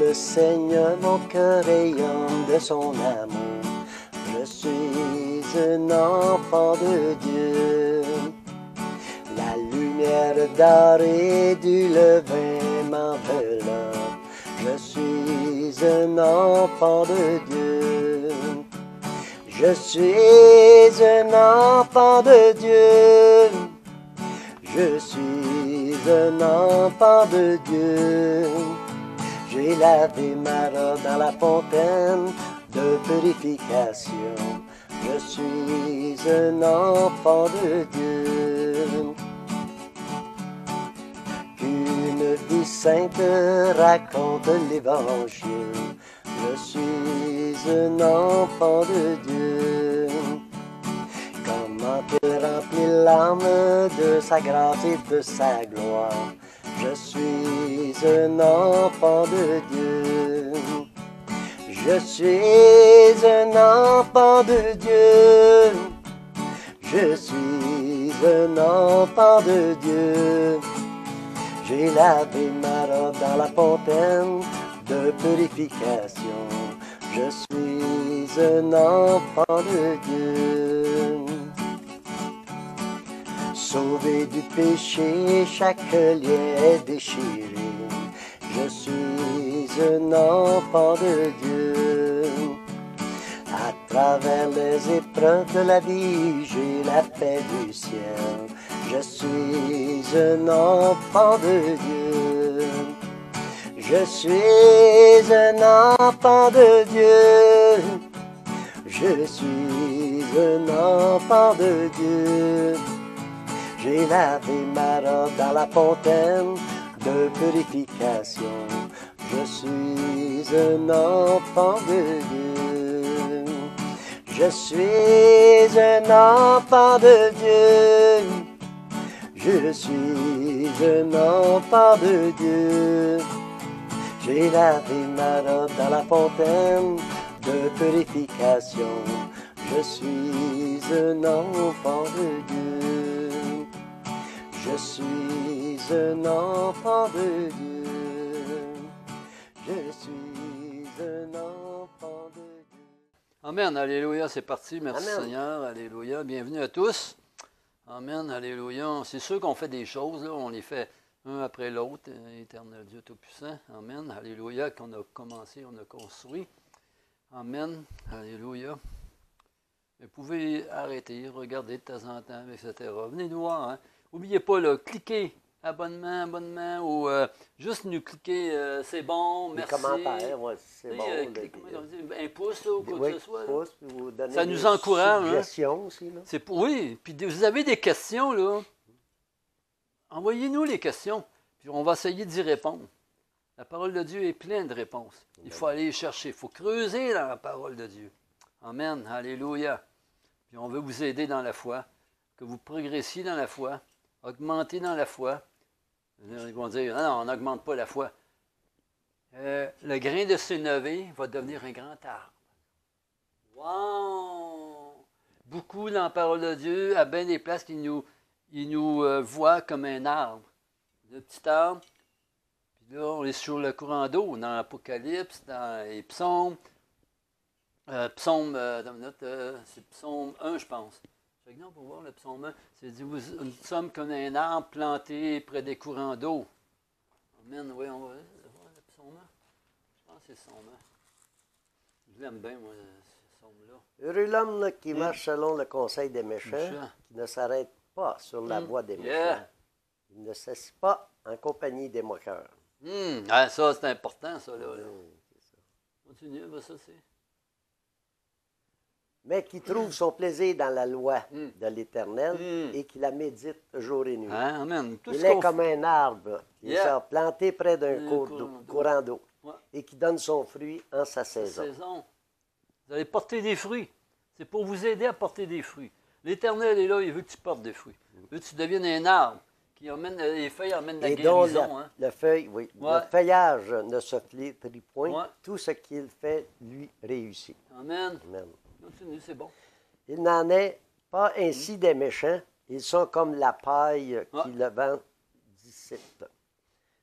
le Seigneur, mon cœur rayonne de son amour. Je suis un enfant de Dieu. La lumière d'or et du levain m'enveloppe. Je suis un enfant de Dieu. Je suis un enfant de Dieu. Je suis un enfant de Dieu. J'ai lavé ma robe dans la fontaine de purification. Je suis un enfant de Dieu. Qu'une vie sainte raconte l'Évangile. Je suis un enfant de Dieu. Comment te remplir l'âme de sa grâce et de sa gloire. Je suis un enfant de Dieu. Je suis un enfant de Dieu. Je suis un enfant de Dieu. J'ai lavé ma robe dans la fontaine de purification. Je suis un enfant de Dieu. Sauvé du péché, chaque lien est déchiré. Je suis un enfant de Dieu. À travers les épreuves de la vie, j'ai la paix du ciel. Je suis un enfant de Dieu. Je suis un enfant de Dieu. Je suis un enfant de Dieu. J'ai lavé ma robe dans la fontaine de purification. Je suis un enfant de Dieu. Je suis un enfant de Dieu. Je suis un enfant de Dieu. J'ai lavé ma robe dans la fontaine de purification. Je suis un enfant de Dieu. Je suis un enfant de Dieu. Je suis un enfant de Dieu. Amen, alléluia, c'est parti. Merci Amen. Seigneur, alléluia. Bienvenue à tous. Amen, alléluia. C'est sûr qu'on fait des choses, là, on les fait un après l'autre, éternel Dieu Tout-Puissant. Amen, alléluia, qu'on a commencé, on a construit. Amen, alléluia. Vous pouvez arrêter, regarder de temps en temps, etc. Venez nous voir, hein. N'oubliez pas, là, cliquez abonnement, ou juste nous cliquer, c'est bon, Les merci. commentaires, ouais, c'est bon. Un pouce, là, ou quoi que ce soit. Pouce, vous donnez Ça nous des encourage. suggestions aussi. Là. Oui, puis vous avez des questions, là. Envoyez-nous les questions, puis on va essayer d'y répondre. La parole de Dieu est pleine de réponses. Il faut aller les chercher, il faut creuser dans la parole de Dieu. Amen, alléluia. Puis on veut vous aider dans la foi, que vous progressiez dans la foi, augmentez dans la foi. Ils vont dire, non, on n'augmente pas la foi. Le grain de sénévé va devenir un grand arbre. Wow! Beaucoup dans la parole de Dieu, à bien des places, ils nous voient comme un arbre. Le petit arbre. Puis là, on est sur le courant d'eau, dans l'Apocalypse, dans les psaumes. C'est psaume 1, je pense. Fait que non, pour voir le psaume 1, c'est dit, nous sommes comme un arbre planté près des courants d'eau. Amen, oui, on va voir le psaume 1. Je pense que c'est le psaume 1. Je l'aime bien, moi, ce psaume-là. Heureux l'homme là, qui marche selon le conseil des méchants, qui ne s'arrête pas sur la voie des méchants. Il ne s'assied pas en compagnie des moqueurs. Ça, c'est important, ça, là. C'est ça. Continue, ça, c'est... Mais qui trouve son plaisir dans la loi de l'Éternel et qui la médite jour et nuit. Hein, amen. Il est comme un arbre qui est planté près d'un courant d'eau et qui donne son fruit en sa saison. Vous allez porter des fruits. C'est pour vous aider à porter des fruits. L'Éternel est là, il veut que tu portes des fruits. Il veut que tu deviennes un arbre qui emmène, les feuilles emmènent la guérison. Le feuillage ne se flétrit point. Tout ce qu'il fait lui réussit. Amen. Amen. Continue, c'est bon. Il n'en est pas ainsi des méchants. Ils sont comme la paille qui le vent dissipe.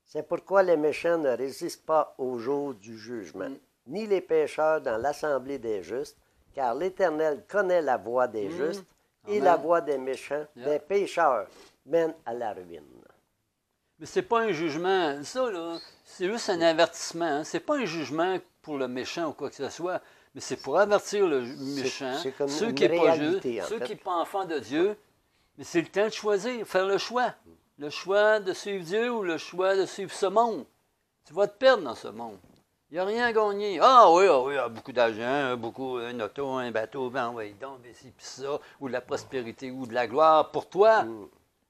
C'est pourquoi les méchants ne résistent pas au jour du jugement, ni les pécheurs dans l'assemblée des justes, car l'Éternel connaît la voie des justes, et Amen. la voie des méchants, des pécheurs, mène à la ruine. Mais c'est pas un jugement, ça, là, c'est juste un avertissement. Hein. C'est pas un jugement pour le méchant ou quoi que ce soit, mais c'est pour avertir le méchant, c'est comme ceux une qui n'est pas juste, réalité, en ceux fait. qui ne sont pas enfants de Dieu. Mais c'est le temps de choisir, faire le choix. Le choix de suivre Dieu ou le choix de suivre ce monde. Tu vas te perdre dans ce monde. Il n'y a rien à gagner. Ah oui, il y a beaucoup d'argent, beaucoup, un auto, un bateau, ben oui, donc, ci, puis ça, ou de la prospérité, ou de la gloire pour toi.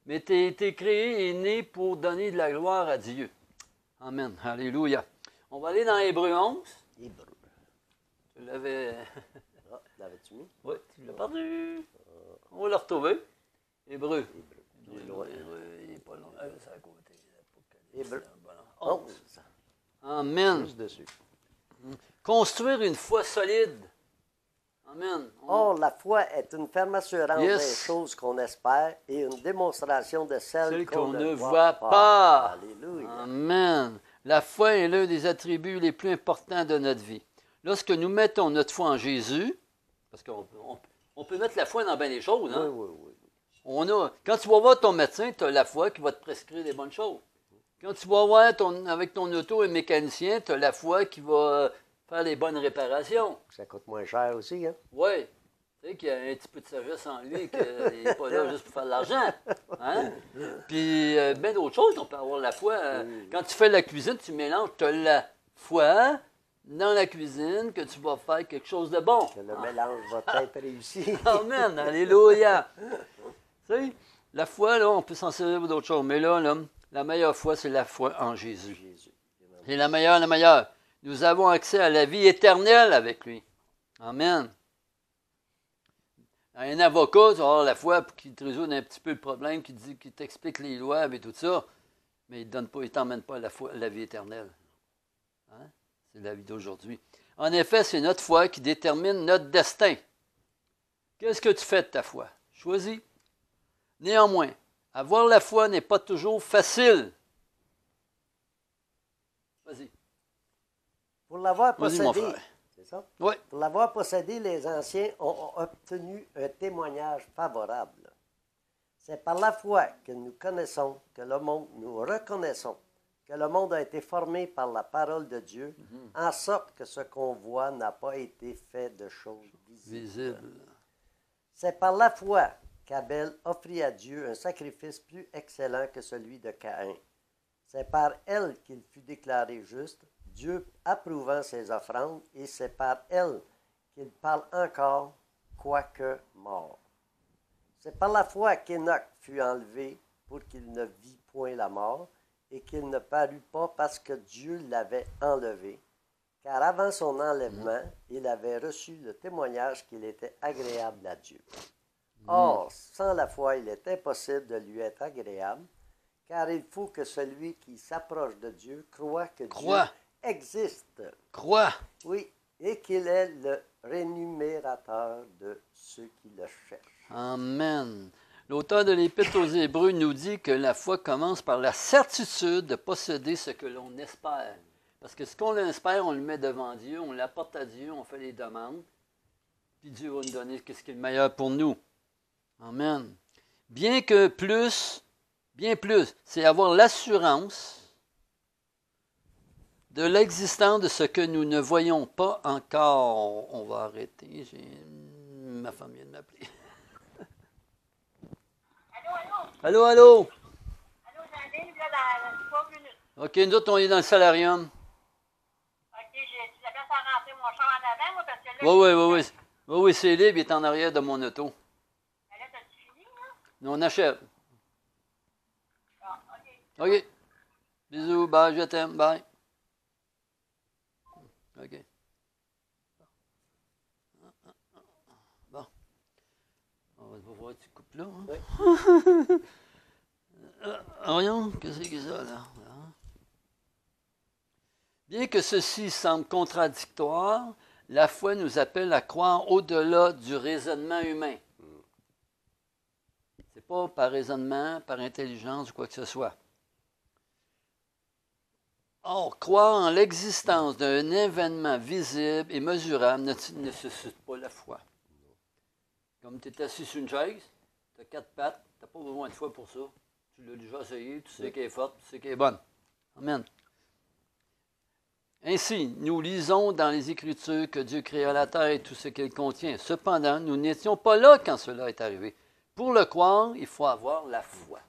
Mais tu es créé et né pour donner de la gloire à Dieu. Amen. Alléluia. On va aller dans Hébreu 11. Hébreu. Tu l'avais... Ah, l'avais-tu mis? Oui, tu l'as perdu. On va le retrouver. Hébreu. Il est loin. Il n'est pas loin. C'est à côté. Hébreu. 11. 11. Amen. Juste dessus. Construire une foi solide. Amen. Or, la foi est une ferme assurance Yes. des choses qu'on espère et une démonstration de celles Celle qu'on ne voit pas. Alléluia. Amen. La foi est l'un des attributs les plus importants de notre vie. Lorsque nous mettons notre foi en Jésus, parce qu'on peut mettre la foi dans bien des choses, hein? Oui, oui, oui. Quand tu vas voir ton médecin, tu as la foi qui va te prescrire des bonnes choses. Quand tu vas voir avec ton auto un mécanicien, tu as la foi qui va faire les bonnes réparations. Ça coûte moins cher aussi, hein? Oui. Tu sais qu'il y a un petit peu de sagesse en lui, qu'il n'est pas là juste pour faire de l'argent. Hein? Puis, bien d'autres choses, on peut avoir la foi. Quand tu fais la cuisine, tu mélanges, tu as la foi dans la cuisine que tu vas faire quelque chose de bon. Que le mélange va être réussi. Amen. Alléluia. Tu sais, la foi, là, on peut s'en servir pour d'autres choses. Mais là, la meilleure foi, c'est la foi en Jésus. C'est la meilleure, la meilleure. Nous avons accès à la vie éternelle avec lui. Amen. Un avocat, tu vas avoir la foi pour qu'il te résoudre un petit peu le problème, qui t'explique les lois et tout ça, mais il ne t'emmène pas la vie éternelle. Hein? C'est la vie d'aujourd'hui. En effet, c'est notre foi qui détermine notre destin. Qu'est-ce que tu fais de ta foi? Choisis. Néanmoins, avoir la foi n'est pas toujours facile. Vas-y. Pour l'avoir Vas-y, mon possédé, frère. c'est ça? Oui. Pour l'avoir possédé, les anciens ont obtenu un témoignage favorable. C'est par la foi que nous connaissons, que le monde, nous reconnaissons que le monde a été formé par la parole de Dieu, en sorte que ce qu'on voit n'a pas été fait de choses visibles. C'est par la foi qu'Abel offrit à Dieu un sacrifice plus excellent que celui de Caïn. C'est par elle qu'il fut déclaré juste, Dieu approuvant ses offrandes, et c'est par elle qu'il parle encore, quoique mort. C'est par la foi qu'Enoch fut enlevé pour qu'il ne vît point la mort, et qu'il ne parut pas parce que Dieu l'avait enlevé. Car avant son enlèvement, il avait reçu le témoignage qu'il était agréable à Dieu. Or, sans la foi, il est impossible de lui être agréable, car il faut que celui qui s'approche de Dieu croit que Dieu existe. Crois. Oui, et qu'il est le rémunérateur de ceux qui le cherchent. Amen. L'auteur de l'Épître aux Hébreux nous dit que la foi commence par la certitude de posséder ce que l'on espère. Parce que ce qu'on espère, on le met devant Dieu, on l'apporte à Dieu, on fait les demandes, puis Dieu va nous donner ce qui est le meilleur pour nous. Amen. Bien plus, c'est avoir l'assurance de l'existence de ce que nous ne voyons pas encore. On va arrêter. Ma femme vient de m'appeler. Allô? Allô, j'arrive là dans 3 minutes. OK, nous autres, on est dans le salarium. OK, tu l'as fait rentrer mon char en avant, moi, parce que là... Oui, c'est libre, il est en arrière de mon auto. Mais là, t'as-tu fini, là? Nous, on achève. Ah, OK. OK. Bisous, bye, je t'aime, bye. OK. Bon. On va voir, tu coupes là. Hein? Oui. Voyons, qu'est-ce que c'est ça, là? Bien que ceci semble contradictoire, la foi nous appelle à croire au-delà du raisonnement humain. C'est pas par raisonnement, par intelligence ou quoi que ce soit. Or, croire en l'existence d'un événement visible et mesurable ne nécessite pas la foi. Comme tu es assis sur une chaise, tu as 4 pattes, tu n'as pas besoin de foi pour ça. Tu l'as déjà essayé, tu sais qu'elle est forte, tu sais qu'elle est bonne. Amen. Ainsi, nous lisons dans les Écritures que Dieu créa la terre et tout ce qu'elle contient. Cependant, nous n'étions pas là quand cela est arrivé. Pour le croire, il faut avoir la foi.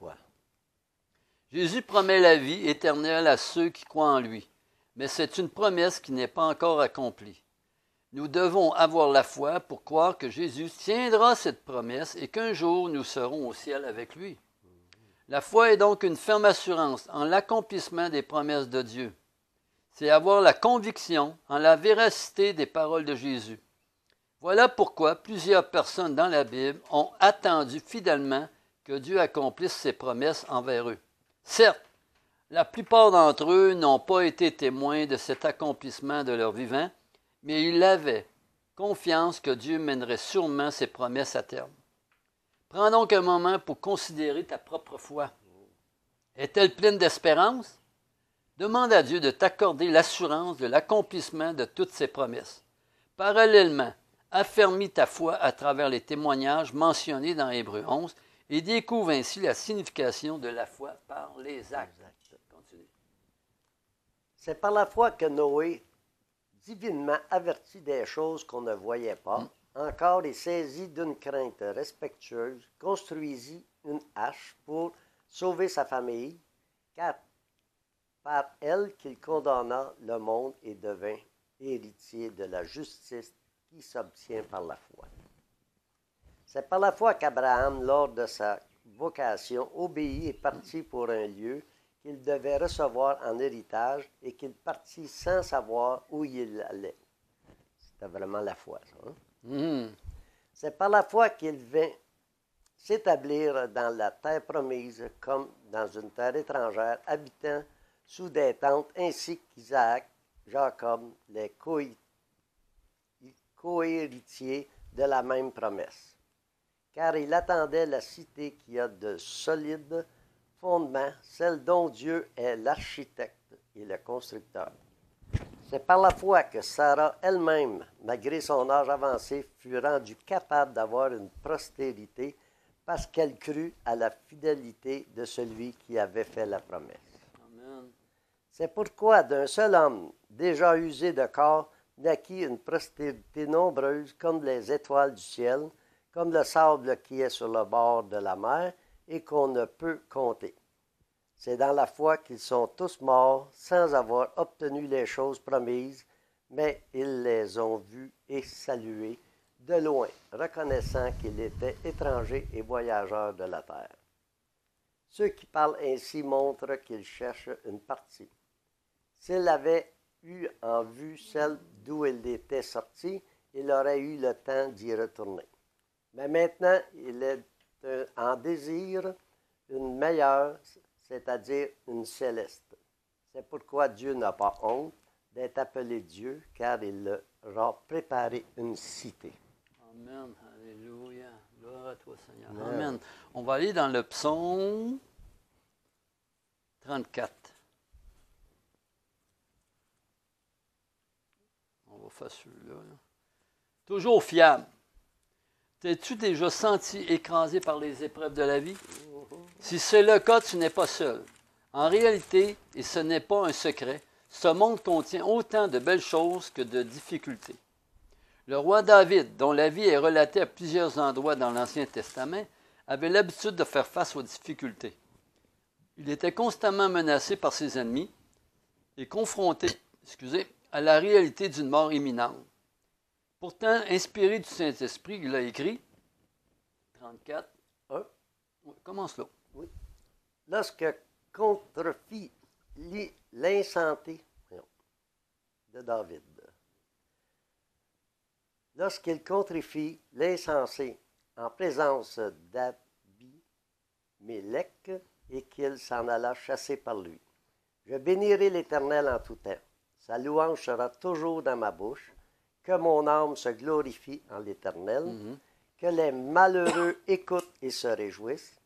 Jésus promet la vie éternelle à ceux qui croient en lui, mais c'est une promesse qui n'est pas encore accomplie. Nous devons avoir la foi pour croire que Jésus tiendra cette promesse et qu'un jour nous serons au ciel avec lui. La foi est donc une ferme assurance en l'accomplissement des promesses de Dieu. C'est avoir la conviction en la véracité des paroles de Jésus. Voilà pourquoi plusieurs personnes dans la Bible ont attendu fidèlement que Dieu accomplisse ses promesses envers eux. Certes, la plupart d'entre eux n'ont pas été témoins de cet accomplissement de leur vivant, mais ils avaient confiance que Dieu mènerait sûrement ses promesses à terme. Prends donc un moment pour considérer ta propre foi. Est-elle pleine d'espérance? Demande à Dieu de t'accorder l'assurance de l'accomplissement de toutes ses promesses. Parallèlement, affermis ta foi à travers les témoignages mentionnés dans Hébreux 11 et découvre ainsi la signification de la foi par les actes. Continue. C'est par la foi que Noé, divinement averti des choses qu'on ne voyait pas, encore et saisi d'une crainte respectueuse, construisit une hache pour sauver sa famille, car par elle qu'il condamna le monde et devint héritier de la justice qui s'obtient par la foi. C'est par la foi qu'Abraham, lors de sa vocation, obéit et partit pour un lieu qu'il devait recevoir en héritage et qu'il partit sans savoir où il allait. C'était vraiment la foi, ça. C'est par la foi qu'il vint s'établir dans la terre promise comme dans une terre étrangère, habitant sous des tentes, ainsi qu'Isaac, Jacob, les co-héritiers de la même promesse. Car il attendait la cité qui a de solides fondements, celle dont Dieu est l'architecte et le constructeur. C'est par la foi que Sarah elle-même, malgré son âge avancé, fut rendue capable d'avoir une postérité parce qu'elle crut à la fidélité de celui qui avait fait la promesse. Amen. C'est pourquoi d'un seul homme, déjà usé de corps, naquit une postérité nombreuse comme les étoiles du ciel, comme le sable qui est sur le bord de la mer et qu'on ne peut compter. C'est dans la foi qu'ils sont tous morts sans avoir obtenu les choses promises, mais ils les ont vues et saluées de loin, reconnaissant qu'ils étaient étrangers et voyageurs de la terre. Ceux qui parlent ainsi montrent qu'ils cherchent une partie. S'il avait eu en vue celle d'où il était sorti, il aurait eu le temps d'y retourner. Mais maintenant, il est en désir une meilleure, c'est-à-dire une céleste. C'est pourquoi Dieu n'a pas honte d'être appelé Dieu, car il leur a préparé une cité. Amen. Alléluia. Gloire à toi, Seigneur. Amen. On va aller dans le psaume 34. On va faire celui-là. Toujours fiable. T'es-tu déjà senti écrasé par les épreuves de la vie? Si c'est le cas, tu n'es pas seul. En réalité, et ce n'est pas un secret, ce monde contient autant de belles choses que de difficultés. Le roi David, dont la vie est relatée à plusieurs endroits dans l'Ancien Testament, avait l'habitude de faire face aux difficultés. Il était constamment menacé par ses ennemis et confronté à la réalité d'une mort imminente. Pourtant, inspiré du Saint-Esprit, il a écrit 34. Commence là. Oui. Lorsque contrefit l'insanté de David. Lorsqu'il contrefit l'insensé en présence d'Abimélec et qu'il s'en alla chasser par lui. Je bénirai l'Éternel en tout temps. Sa louange sera toujours dans ma bouche. Que mon âme se glorifie en l'Éternel, que les malheureux écoutent et se réjouissent.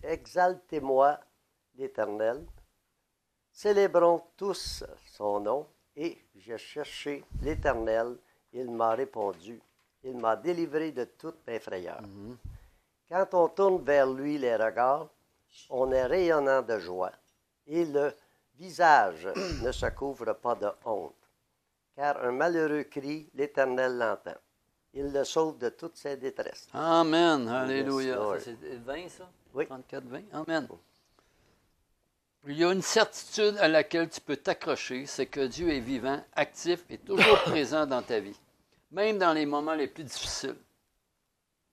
Exaltez-moi l'Éternel, Célébrons tous son nom, et j'ai cherché l'Éternel, il m'a répondu, il m'a délivré de toutes mes frayeurs. Quand on tourne vers lui les regards, on est rayonnant de joie, et le visage ne se couvre pas de honte. Car un malheureux crie, l'Éternel l'entend. Il le sauve de toutes ses détresses. Amen. Alléluia. Lord. Ça, c'est 20, ça? Oui. 34, 20. Amen. Il y a une certitude à laquelle tu peux t'accrocher, c'est que Dieu est vivant, actif et toujours présent dans ta vie, même dans les moments les plus difficiles.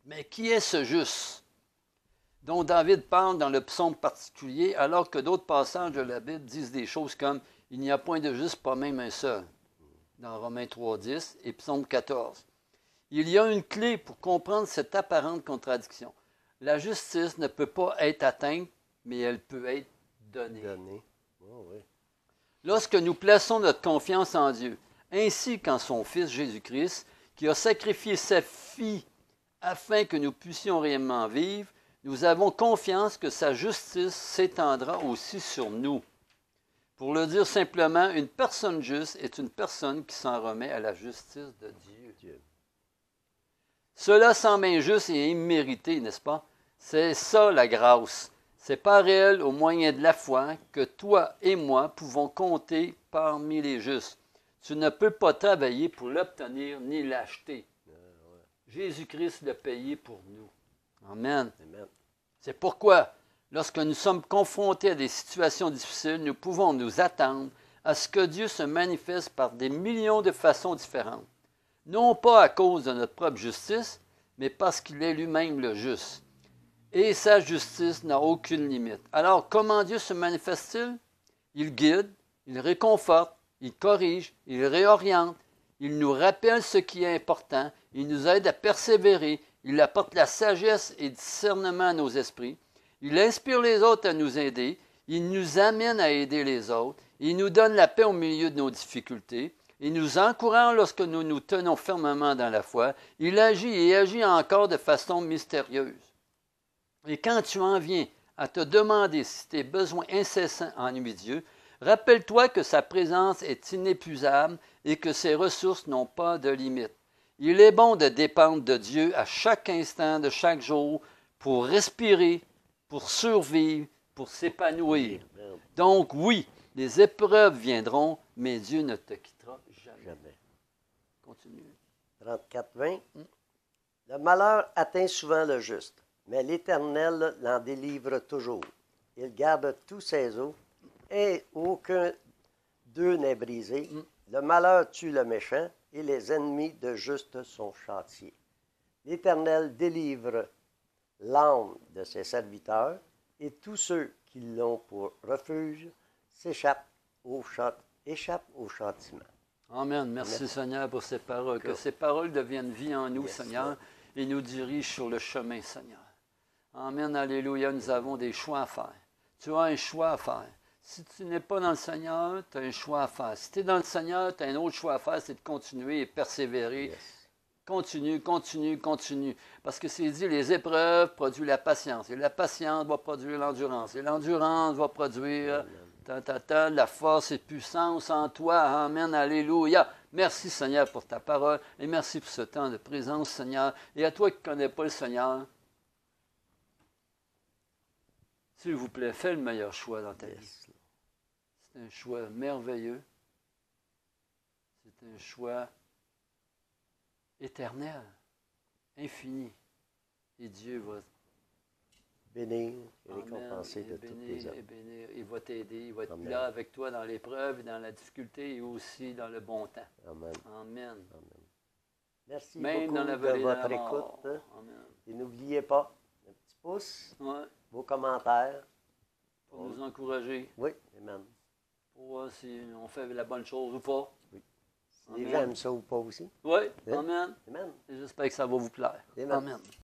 Mais qui est ce juste dont David parle dans le psaume particulier, alors que d'autres passages de la Bible disent des choses comme « Il n'y a point de juste, pas même un seul » dans Romains 3,10 et Psaume 14. Il y a une clé pour comprendre cette apparente contradiction. La justice ne peut pas être atteinte, mais elle peut être donnée. Oh, oui. Lorsque nous plaçons notre confiance en Dieu, ainsi qu'en son Fils Jésus-Christ, qui a sacrifié sa vie afin que nous puissions réellement vivre, nous avons confiance que sa justice s'étendra aussi sur nous. Pour le dire simplement, une personne juste est une personne qui s'en remet à la justice de Dieu. Cela semble injuste et immérité, n'est-ce pas? C'est ça la grâce. C'est par elle, au moyen de la foi, que toi et moi pouvons compter parmi les justes. Tu ne peux pas travailler pour l'obtenir ni l'acheter. Jésus-Christ l'a payé pour nous. Amen. Amen. C'est pourquoi, lorsque nous sommes confrontés à des situations difficiles, nous pouvons nous attendre à ce que Dieu se manifeste par des millions de façons différentes. Non pas à cause de notre propre justice, mais parce qu'il est lui-même le juste. Et sa justice n'a aucune limite. Alors, comment Dieu se manifeste-t-il? Il guide, il réconforte, il corrige, il réoriente, il nous rappelle ce qui est important, il nous aide à persévérer, il apporte la sagesse et le discernement à nos esprits, il inspire les autres à nous aider, il nous amène à aider les autres, il nous donne la paix au milieu de nos difficultés, il nous encourage lorsque nous nous tenons fermement dans la foi, il agit et agit encore de façon mystérieuse. Et quand tu en viens à te demander si tes besoins incessants ennuient Dieu, rappelle-toi que sa présence est inépuisable et que ses ressources n'ont pas de limite. Il est bon de dépendre de Dieu à chaque instant de chaque jour pour respirer, pour survivre, pour s'épanouir. Donc oui, les épreuves viendront, mais Dieu ne te quittera jamais. Jamais. Continue. 34-20. Le malheur atteint souvent le juste, mais l'Éternel l'en délivre toujours. Il garde tous ses os, et aucun d'eux n'est brisé. Le malheur tue le méchant, et les ennemis de juste sont châtiés. L'Éternel délivre l'âme de ses serviteurs, et tous ceux qui l'ont pour refuge échappent au châtiment. Amen. Merci Seigneur pour ces paroles. Que ces paroles deviennent vie en nous, Seigneur, et nous dirigent sur le chemin, Seigneur. Amen. Alléluia. Nous avons des choix à faire. Tu as un choix à faire. Si tu n'es pas dans le Seigneur, tu as un choix à faire. Si tu es dans le Seigneur, tu as un autre choix à faire, c'est de continuer et persévérer. Yes. Continue, continue, continue. Parce que c'est dit, les épreuves produisent la patience. Et la patience va produire l'endurance. Et l'endurance va produire la force et puissance en toi. Amen. Alléluia. Merci Seigneur pour ta parole. Et merci pour ce temps de présence, Seigneur. Et à toi qui ne connais pas le Seigneur, s'il vous plaît, fais le meilleur choix dans ta vie. C'est un choix merveilleux. C'est un choix éternel, infini. Et Dieu va Bénir et récompenser de toutes les œuvres. bénir. Il va t'aider. Il va être Amen. là avec toi dans l'épreuve, dans la difficulté et aussi dans le bon temps. Amen. Amen. Amen. Merci Même beaucoup dans la de vallée de la votre mort. écoute. Amen. Et n'oubliez pas, un petit pouce, Ouais, vos commentaires. pour nous encourager, Oui, amen. pour voir si on fait la bonne chose ou pas. Si les gens aiment ça ou pas aussi. Oui, Hein? amen. Amen. Et j'espère que ça va vous plaire. Amen. Amen.